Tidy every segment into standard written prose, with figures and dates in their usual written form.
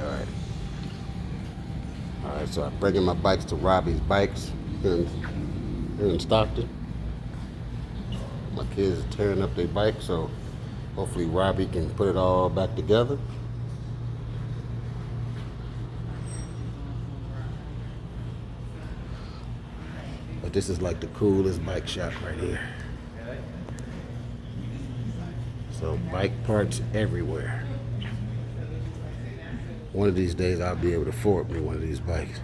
Alright. Alright, so I'm bringing my bikes to Robby's Bikes here in Stockton. My kids are tearing up their bike, so hopefully Robby can put it all back together. But this is like the coolest bike shop right here. So bike parts everywhere. One of these days I'll be able to afford me one of these bikes.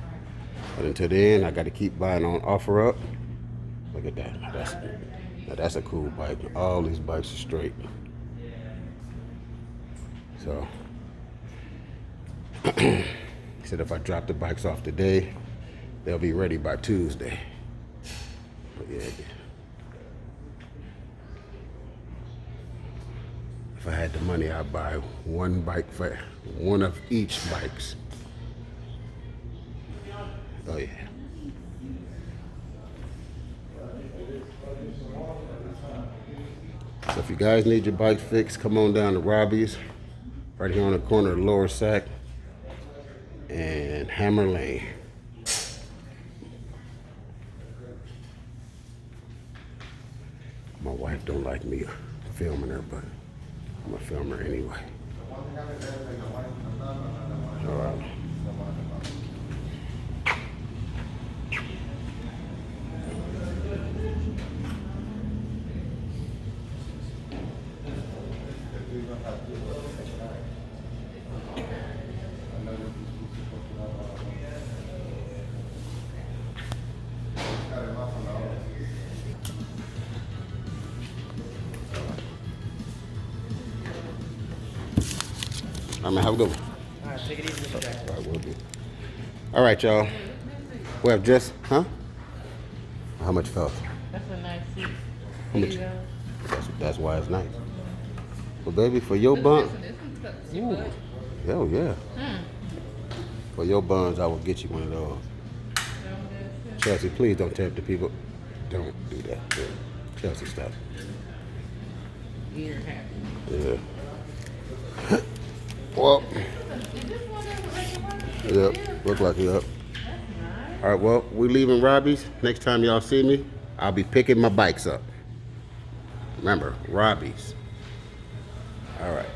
But until then, I got to keep buying on OfferUp. Look at that. That's a cool bike. All these bikes are straight. So he said if I drop the bikes off today, they'll be ready by Tuesday. But yeah, if I had the money, I'd buy one bike for one of each bikes. Oh yeah. So if you guys need your bike fixed, come on down to Robby's, right here on the corner of Lower Sack and Hammer Lane. My wife don't like me filming her, but I'm gonna film her anyway. All right. I'm gonna have a good one. All right, take it easy, Mr. Jackson. All right, we'll do. All right, y'all. We have just, huh? How much felt? That's a nice seat. How much? That's why it's nice. Well, baby, for your bun, hell yeah. For your buns, I will get you one of those. Chelsea, please don't tempt the people. Don't do that. Yeah. Chelsea, stop. You're happy. Yeah. Well, yep, look like it up. All right, well, we're leaving Robby's. Next time y'all see me, I'll be picking my bikes up. Remember, Robby's. All right.